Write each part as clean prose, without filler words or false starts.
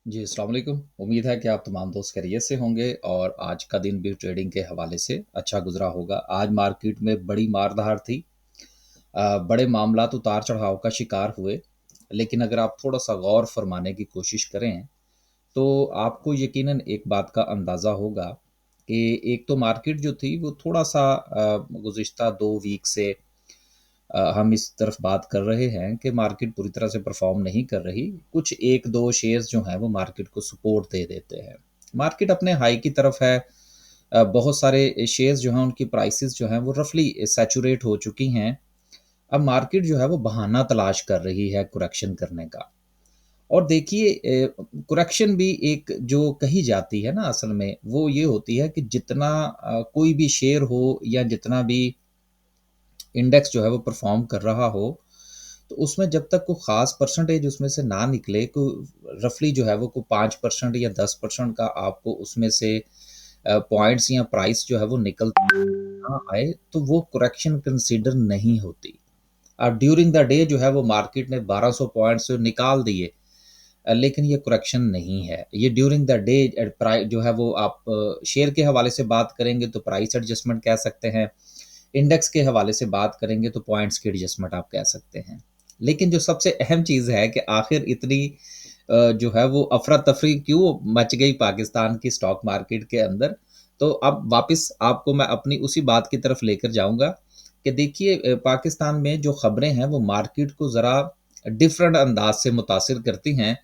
जी, अस्सलाम वालेकुम। उम्मीद है कि आप तमाम दोस्त खैरियत से होंगे और आज का दिन भी ट्रेडिंग के हवाले से अच्छा गुज़रा होगा। आज मार्केट में बड़ी मार-धाड़ थी। बड़े मामलात उतार-चढ़ाव का शिकार हुए। लेकिन अगर आप थोड़ा-सा गौर फरमाने की कोशिश करें, तो आपको यकीनन एक बात का अंदाज़ा होगा कि एक तो मार्केट जो थी वो थोड़ा-सा गुज़िश्ता 2 वीक से हम इस तरफ बात कर रहे हैं कि मार्केट पूरी तरह से परफ़ॉर्म नहीं कर रही। कुछ 1-2 शेयर्स जो हैं वो मार्केट को सपोर्ट दे देते हैं। मार्केट अपने हाई की तरफ है। बहुत सारे शेयर्स जो हैं उनकी प्राइसेज़ जो हैं वो रफ़ली सैचुरेट हो चुकी हैं। अब मार्केट जो है वो बहाना तलाश कर रही है करेक्शन करने का। और देखिए करेक्शन भी एक जो कही जाती है ना असल में वो ये होती है कि जितना कोई भी शेयर हो या जितना भी इंडेक्स जो है वो परफ़ॉर्म कर रहा हो, तो उसमें जब तक कोई ख़ास परसेंटेज उसमें से ना निकले, को रफ़ली जो है वो कोई 5% या 10% का आपको उसमें से पॉइंट्स या प्राइस जो है वो निकल ना आए, तो वो करेक्शन कंसीडर नहीं होती। ड्यूरिंग द डे जो है वो मार्केट ने 1200 पॉइंट्स निकाल दिए, लेकिन ये करेक्शन नहीं है। ये ड्यूरिंग द डे जो है वो आप शेयर के हवाले से बात करेंगे तो प्राइस एडजस्टमेंट कह सकते हैं। इंडेक्स के हवाले से बात करेंगे तो पॉइंट्स की एडजस्टमेंट आप कह सकते हैं। लेकिन जो सबसे अहम चीज़ है कि आखिर इतनी जो है वो अफ़रा-तफ़री क्यों मच गई पाकिस्तान की स्टॉक मार्केट के अंदर? तो अब वापस आपको मैं अपनी उसी बात की तरफ लेकर जाऊँगा कि देखिए पाकिस्तान में जो ख़बरें हैं वो मार्केट को ज़रा डिफ़रेंट अंदाज़ से मुतासिर करती हैं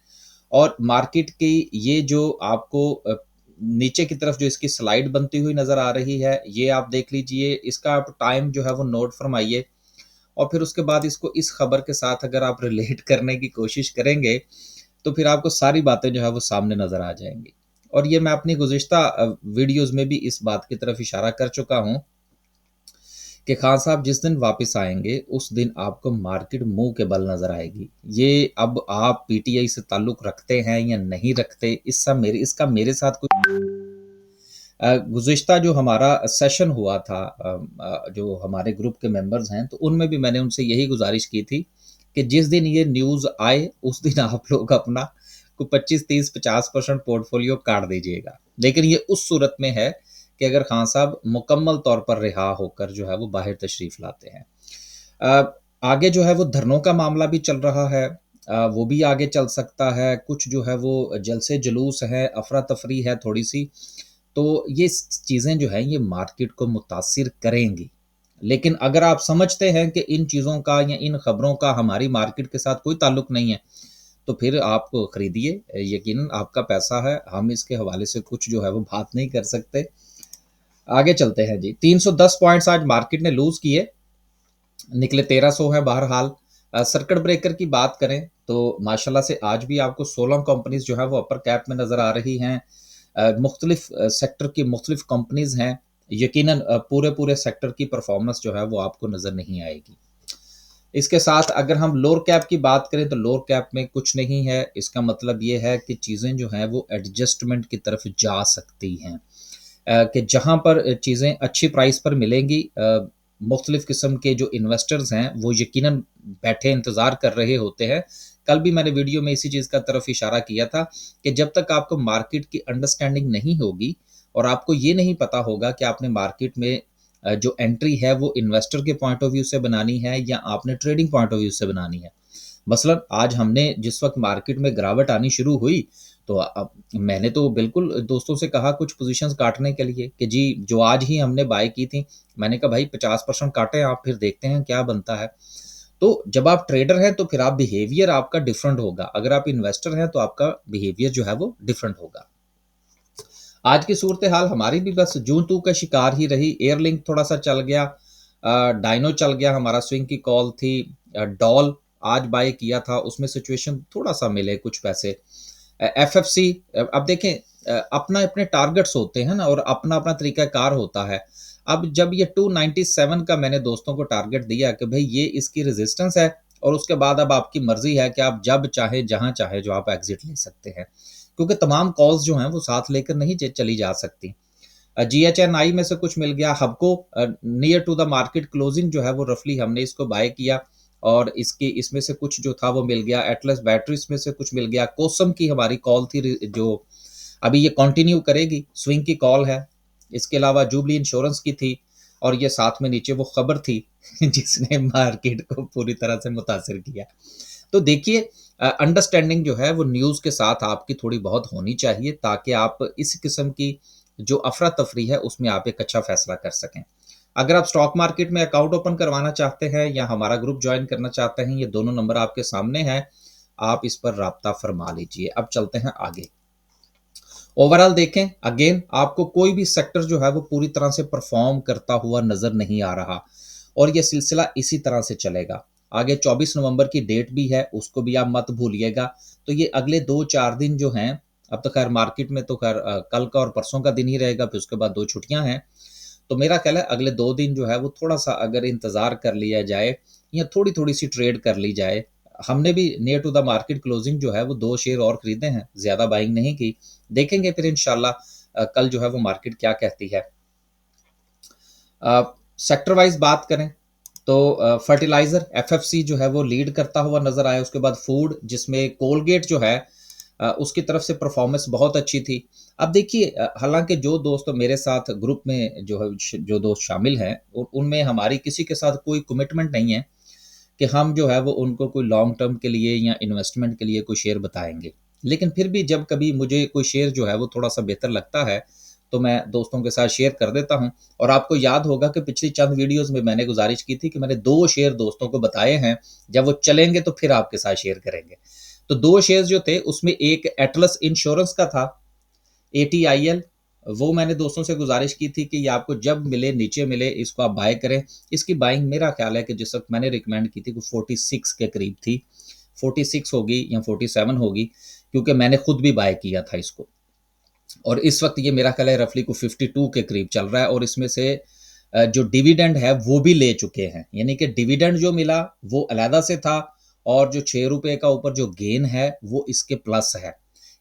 और मार्केट की ये जो आपको नीचे की तरफ जो इसकी स्लाइड बनती हुई नज़र आ रही है, ये आप देख लीजिए, इसका आप टाइम जो है वो नोट फ़रमाइए और फिर उसके बाद इसको इस खबर के साथ अगर आप रिलेट करने की कोशिश करेंगे, तो फिर आपको सारी बातें जो है वो सामने नज़र आ जाएँगी। और ये मैं अपनी गुज़िश्ता वीडियोज़ में भी इस बात की तरफ इशारा कर चुका हूँ कि खान साहब जिस दिन वापस आएँगे, उस दिन आपको मार्केट मुँह के बल नज़र आएगी। ये अब आप पीटीआई से ताल्लुक़ रखते हैं या नहीं रखते, इसका मेरे साथ कोई गुज़िश्ता जो हमारा सेशन हुआ था जो हमारे ग्रुप के मेंबर्स हैं, तो उनमें भी मैंने उनसे यही गुज़ारिश की थी कि जिस दिन ये न्यूज़ आए, उस दिन आप लोग अपना को 25, 30, 50% पोर्टफ़ोलियो काट दीजिएगा। लेकिन ये उस सूरत में है कि अगर खान साहब मुकम्मल तौर पर रिहा होकर जो है वो बाहर तशरीफ़ लाते हैं। आगे जो है वो धरनों का मामला भी चल रहा है। वो भी आगे चल सकता है। कुछ जो है वो जलसे-जुलूस है, अफ़रा-तफ़री है थोड़ी-सी। तो ये स चीज़ें जो हैं ये मार्केट को मुतासिर करेंगी। लेकिन अगर आप समझते हैं कि इन चीज़ों का या इन खबरों का हमारी मार्केट के साथ कोई ताल्लुक नहीं है, तो फिर आप खरीदिए। यकीनन आपका पैसा है, हम इसके हवाले से कुछ जो है वो बात नहीं कर सकते। आगे चलते हैं जी। 310 पॉइंट्स आज मार्केट ने लूज़ किए, निकले 1300 हैं बहरहाल। सर्किट ब्रेकर की बात करें तो माशाल्लाह से आज भी आपको 16 कंपनीज़ जो है वो अपर कैप में नज़र आ रही हैं। मुख्तलिफ सेक्टर की मुख्तलिफ कंपनीज़ हैं। यकीनन पूरे-पूरे सेक्टर की परफ़ॉर्मेंस जो है वो आपको नज़र नहीं आएगी। इसके साथ अगर हम लोअर कैप की बात करें तो लोअर कैप में कुछ नहीं है। इसका मतलब ये है कि चीज़ें जो हैं वो एडजस्टमेंट की तरफ जा सकती हैं। कि जहाँ पर चीज़ें अच्छी प्राइस पर मिलेंगी मुख्तलिफ़ किस्म के जो इन्वेस्टर्स हैं वो यकीनन बैठे इंतज़ार कर रहे होते हैं। कल भी मैंने वीडियो में इसी चीज़ का तरफ इशारा किया था कि जब तक आपको मार्केट की अंडरस्टैंडिंग नहीं होगी और आपको ये नहीं पता होगा कि आपने मार्केट में जो एंट्री है वो इन्वेस्टर के पॉइंट ऑफ व्यू से बनानी है या आपने ट्रेडिंग पॉइंट ऑफ व्यू से बनानी है। मसलन आज हमने जिस वक़्त मार्केट में गिरावट आनी शुरू हुई, तो अब मैंने तो बिल्कुल दोस्तों से कहा कुछ पोज़ीशंस काटने के लिए कि जी, जो आज ही हमने बाय की थी, मैंने कहा भाई 50% काटें आप फिर देखते हैं क्या बनता है। तो जब आप ट्रेडर हैं तो फिर आप बिहेवियर आपका डिफरेंट होगा। अगर आप इन्वेस्टर हैं तो आपका बिहेवियर जो है वो डिफरेंट होगा। आज की सूरत-ए-हाल हमारी भी बस जूं-तू का शिकार ही रही। एयरलिंक थोड़ा-सा चल गया, डायनो चल गया, हमारा स्विंग की कॉल थी। डॉल आज बाय किया था, उसमें सिचुएशन थोड़ा-सा मिले कुछ पैसे। एफएफसी अब देखें अपना अपने टारगेट्स होते हैं ना और अपना-अपना तरीक़ाकार होता है। अब जब ये 297 का मैंने दोस्तों को टारगेट दिया कि भई ये इसकी रेज़िस्टेंस है और उसके बाद अब आपकी मर्ज़ी है कि आप जब चाहे, जहाँ चाहे जो आप एग्ज़िट ले सकते हैं। क्योंकि तमाम कॉल्स जो हैं वो साथ लेकर नहीं चली जा सकती। जीएचएनआई में से कुछ मिल गया, हबको near to the market closing जो है वो रफ़ली हमने इसको बाय किया और इसमें से कुछ जो था वो मिल गया, एटलस बैटरीज में से कुछ मिल गया, कोसम की हमारी कॉल थी जो अभी ये कंटिन्यू करेगी, स्विंग की कॉल है। इसके अलावा जुबली इंश्योरेंस की थी, और ये साथ में नीचे वो खबर थी जिसने मार्केट को पूरी तरह से मुतासिर किया। तो देखिए, अंडरस्टैंडिंग जो है वो न्यूज़ के साथ आपकी थोड़ी बहुत होनी चाहिए, ताकि आप इस किस्म की जो अफरा तफरी है उसमें आप एक अच्छा फैसला कर सकें। अगर आप स्टॉक मार्केट में अकाउंट ओपन करवाना चाहते हैं या हमारा ग्रुप ज्वाइन करना चाहते हैं, ये दोनों नंबर आपके सामने हैं, आप इस पर राब्ता फरमा लीजिए। अब चलते हैं आगे। ओवरऑल देखें, अगेन आपको कोई भी सेक्टर जो है वो पूरी तरह से परफॉर्म करता हुआ नजर नहीं आ रहा, और ये सिलसिला इसी तरह से चलेगा। आगे 24 नवंबर की डेट भी है, उसको भी आप मत भूलिएगा। तो ये अगले 2-4 दिन जो हैं, अब तो खैर मार्केट में तो खैर कल का और परसों का दिन ही रहेगा, फिर उसके बाद 2 छुट्टियां हैं। तो मेरा ख्याल है अगले 2 दिन जो है वो थोड़ा-सा अगर इंतज़ार कर लिया जाए या थोड़ी-थोड़ी सी ट्रेड कर ली जाए। हमने भी near to the market closing जो है वो 2 शेयर और खरीदे हैं, ज़्यादा बाइंग नहीं की। देखेंगे फिर इंशाल्लाह कल जो है वो मार्केट क्या कहती है। सेक्टर वाइज़ बात करें तो फर्टिलाइज़र एफएफसी जो है वो लीड करता हुआ नज़र आया। उसके बाद फूड, जिसमें कोलगेट जो है उसकी तरफ से परफॉर्मेंस बहुत अच्छी थी। अब देखिए, हालाँकि जो दोस्त मेरे साथ ग्रुप में जो है जो दोस्त शामिल हैं, उनमें हमारी किसी के साथ कोई कमिटमेंट नहीं है कि हम जो है वो उनको कोई लॉन्ग टर्म के लिए या इन्वेस्टमेंट के लिए कोई शेयर बताएँगे। लेकिन फिर भी जब कभी मुझे कोई शेयर जो है वो थोड़ा-सा बेहतर लगता है, तो मैं दोस्तों के साथ शेयर कर देता हूँ। और आपको याद होगा कि पिछली चंद वीडियोज़ में मैंने गुज़ारिश की थी कि मैंने 2 शेयर दोस्तों को बताए हैं, जब वो चलेंगे तो फिर आपके साथ शेयर करेंगे। तो 2 शेयर्स जो थे उसमें एक एटलस इंश्योरेंस का था, एटीआईएल। वो मैंने दोस्तों से गुज़ारिश की थी कि ये आपको जब मिले, नीचे मिले, इसको आप बाय करें। इसकी बाइंग मेरा ख़्याल है कि जिस वक़्त मैंने रिकमेंड की थी वो 46 के करीब थी, 46 होगी या 47 होगी, क्योंकि मैंने खुद भी बाय किया था इसको। और इस वक़्त ये मेरा ख़्याल है रफ़ली को 52 के करीब चल रहा है, और इसमें से जो डिविडेंड है वो भी ले चुके हैं। यानी कि डिविडेंड जो मिला वो अलहदा से था, और जो ₹6 का ऊपर जो गेन है वो इसके प्लस है।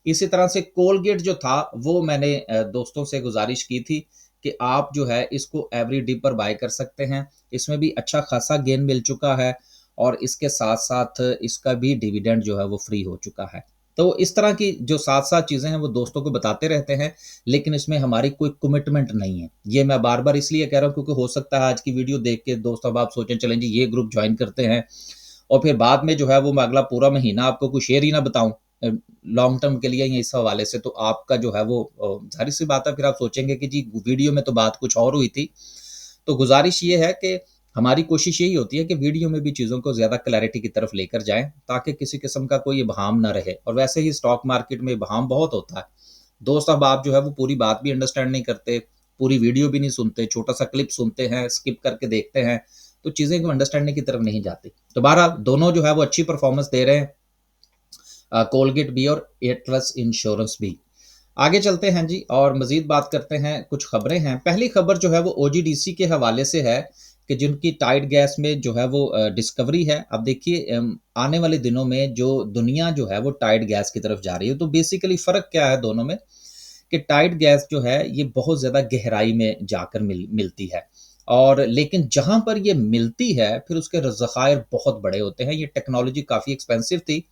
इसी तरह से कोलगेट जो था वो मैंने दोस्तों से गुज़ारिश की थी कि आप जो है इसको एवरी डिप पर बाय कर सकते हैं। इसमें भी अच्छा खासा गेन मिल चुका है, और इसके साथ-साथ इसका भी डिविडेंड जो है वो फ्री हो चुका है। तो इस तरह की जो साथ-साथ चीज़ें हैं वो दोस्तों को बताते रहते हैं, लेकिन इसमें हमारी कोई कमिटमेंट नहीं है। ये मैं बार-बार इसलिए कह रहा हूँ क्योंकि हो सकता है आज की वीडियो देख के दोस्त अब आप सोचें चलें जी ये ग्रुप जॉइन करते हैं, और फिर बाद में जो है वो मैं अगला पूरा महीना आपको कोई शेयर ही ना बताऊँ लॉन्ग टर्म के लिए या इस हवाले से, तो आपका जो है वो ज़ाहिर-सी बात है फिर आप सोचेंगे कि जी वीडियो में तो बात कुछ और हुई थी। तो गुज़ारिश ये है कि हमारी कोशिश यही होती है कि वीडियो में भी चीज़ों को ज़्यादा क्लैरिटी की तरफ लेकर जाएँ, ताकि किसी किस्म का कोई इबहाम ना रहे। और वैसे ही स्टॉक मार्केट में इबहाम बहुत होता है। दोस्त अब आप जो है वो पूरी बात भी अंडरस्टैंड नहीं करते, पूरी वीडियो भी नहीं सुनते, छोटा-सा क्लिप सुनते हैं, स्किप करके देखते हैं, तो चीज़ें को अंडरस्टैंडिंग की तरफ नहीं जाती। तो बहरहाल दोनों जो है वो अच्छी परफ़ॉर्मेंस दे रहे हैं, कोलगेट भी और एटलस इंश्योरेंस भी। आगे चलते हैं जी, और मज़ीद बात करते हैं, कुछ खबरें हैं। पहली खबर जो है वो ओजीडीसी के हवाले से है कि जिनकी टाइड गैस में जो है वो डिस्कवरी है। अब देखिए, आने वाले दिनों में जो दुनिया जो है वो टाइड गैस की तरफ जा रही है, तो बेसिकली फ़र्क क्या है दोनों में, कि टाइड गैस जो है ये बहुत ज़्यादा गहराई में जाकर मिलती है, और लेकिन जहाँ पर ये मिलती है फिर उसके ज़खायर बहुत बड़े होते हैं। ये टेक्नोलॉजी काफ़ी एक्सपेंसिव थी,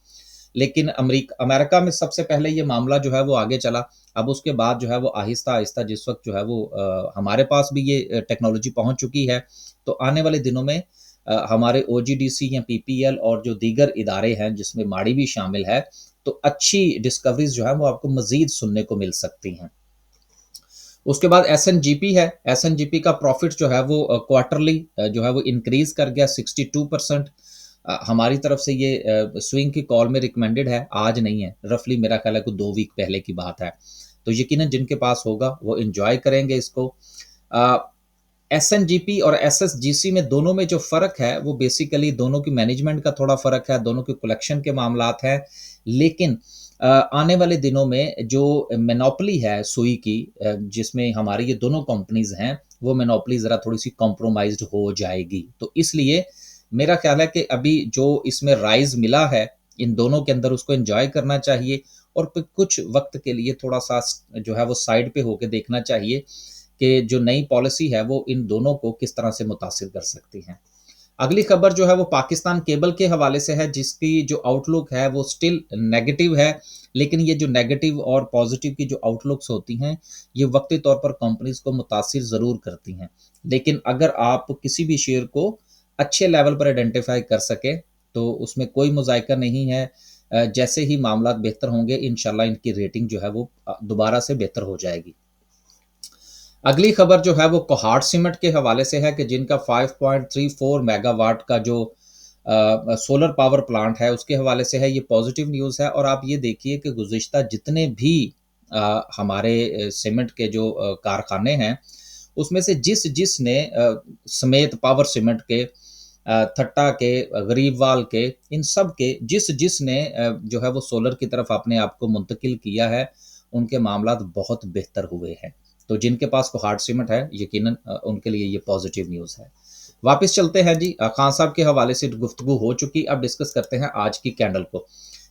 लेकिन अमेरिका में सबसे पहले ये मामला जो है वो आगे चला। अब उसके बाद जो है वो आहिस्ता-आहिस्ता जिस वक़्त जो है वो हमारे पास भी ये टेक्नोलॉजी पहुँच चुकी है, तो आने वाले दिनों में हमारे ओजीडीसी या पीपीएल और जो दीगर इदारे हैं जिसमें माड़ी भी शामिल है, तो अच्छी डिस्कवरीज़ जो है वो आपको मज़ीद सुनने को मिल सकती हैं। उसके बाद एसएनजीपी है। एसएनजीपी का प्रॉफ़िट जो है वो क्वार्टरली जो है वो इंक्रीज़ कर गया 62%। हमारी तरफ से ये स्विंग की कॉल में रिकमेंडेड है, आज नहीं है, रफली मेरा ख्याल है कि 2 वीक पहले की बात है। तो यकीनन जिनके पास होगा वो एन्जॉय करेंगे इसको। एसएनजीपी और एसएसजीसी में दोनों में जो फ़र्क है वो बेसिकली दोनों की मैनेजमेंट का थोड़ा फ़र्क है, दोनों के कलेक्शन के मामलात हैं। लेकिन आने वाले दिनों में जो मोनोपोली है सुई की, जिसमें हमारी ये दोनों कंपनीज़ हैं, वो मोनोपोली ज़रा थोड़ी-सी कॉम्प्रोमाइज़्ड हो जाएगी। तो इसलिए मेरा ख्याल है कि अभी जो इसमें राइज़ मिला है, इन दोनों के अंदर उसको एन्जॉय करना चाहिए, और फिर कुछ वक़्त के लिए थोड़ा-सा जो है वो साइड पे होके देखना चाहिए कि जो नई पॉलिसी है वो इन दोनों को किस तरह से मुतासिर कर सकती है। अगली खबर जो है वो पाकिस्तान केबल के हवाले से है, जिसकी जो आउटलुक है वो स्टिल नेगेटिव है, लेकिन ये जो नेगेटिव और पॉजिटिव की जो आउटलुक्स होती हैं, ये वक्ती तौर पर कंपनीज को मुतासिर ज़रूर करती हैं। लेकिन अगर आप किसी भी शेयर को अच्छे लेवल पर आइडेंटिफाई कर सके तो उसमें कोई मुज़ायका नहीं है। जैसे ही मामला बेहतर होंगे इंशाल्लाह इनकी रेटिंग जो है वो दोबारा से बेहतर हो जाएगी। अगली खबर जो है वो कोहाट सीमेंट के हवाले से है कि जिनका 5.34 मेगावाट का जो सोलर पावर प्लांट है उसके हवाले से है। ये पॉजिटिव न्यूज़ है और आप ये देखिए कि गुज़िश्ता जितने भी हमारे सीमेंट के जो कारखाने हैं उसमें से जिसने समेत पावर सीमेंट के, थट्टा के, गरीबवाल के, इन सब के जिसने जो है वो सोलर की तरफ अपने आप को मुंतकिल किया है, उनके मामलात बहुत बेहतर हुए हैं। तो जिनके पास कोहाट सीमेंट है यकीनन उनके लिए ये पॉजिटिव न्यूज़ है। वापस चलते हैं जी, खान साहब के हवाले से गुफ्तगू हो चुकी, अब डिस्कस करते हैं आज की कैंडल को।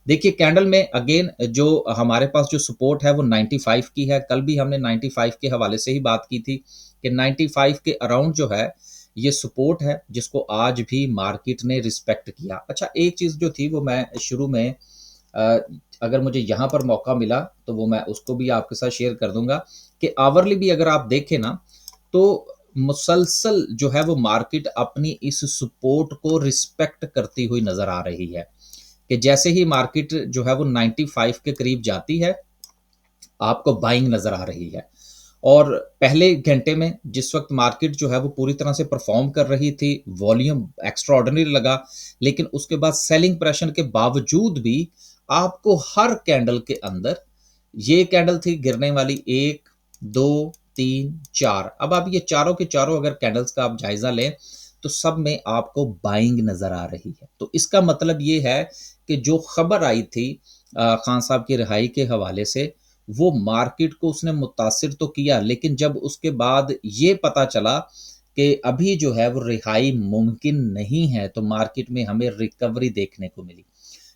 देखिए कैंडल में अगेन जो हमारे पास जो सपोर्ट है वो 95 की है। कल भी हमने 95 के हवाले से ही बात की थी कि 95 के अराउंड जो है ये सपोर्ट है, जिसको आज भी मार्केट ने रिस्पेक्ट किया। अच्छा, एक चीज़ जो थी वो मैं शुरू में अ, अगर मुझे यहाँ पर मौका मिला तो वो मैं उसको भी आपके साथ शेयर कर दूंगा कि आवरली भी अगर आप देखें ना तो मुसलसल जो है वो मार्केट अपनी इस सपोर्ट को रिस्पेक्ट करती हुई नजर आ रही है कि जैसे ही मार्केट जो है वो 95 के करीब जाती है आपको बाइंग नजर आ रही है। और पहले घंटे में जिस वक्त मार्केट जो है वो पूरी तरह से परफॉर्म कर रही थी, वॉल्यूम एक्स्ट्रा ऑर्डिनरी लगा, लेकिन उसके बाद सेलिंग प्रेशर के बावजूद भी आपको हर कैंडल के अंदर, ये कैंडल थी गिरने वाली, 1 2 3 4, अब आप ये चारों के चारों अगर कैंडल्स का आप जायजा लें तो सब में आपको बाइंग नजर आ रही है। तो इसका मतलब ये है कि जो खबर आई थी खान साहब की रिहाई के हवाले से, वो मार्केट को उसने मुतासिर तो किया, लेकिन जब उसके बाद ये पता चला कि अभी जो है वो रिहाई मुमकिन नहीं है तो मार्केट में हमें रिकवरी देखने को मिली।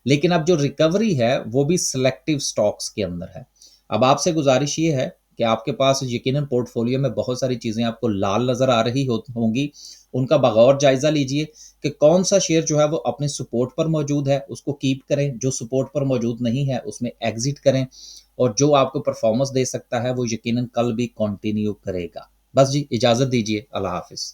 लेकिन अब जो रिकवरी है वो भी सिलेक्टिव स्टॉक्स के अंदर है। अब आपसे गुजारिश ये है कि आपके पास यकीनन पोर्टफोलियो में बहुत सारी चीज़ें आपको लाल नज़र आ रही होंगी, उनका बगौर जायज़ा लीजिए कि कौन सा शेयर जो है वो अपने सपोर्ट पर मौजूद है उसको कीप करें, जो सपोर्ट पर मौजूद नहीं है उसमें एग्जिट करें, और जो आपको परफॉर्मेंस दे सकता है वो यकीनन कल भी कंटिन्यू करेगा। बस जी, इजाज़त दीजिए, अल्लाह हाफ़िज़।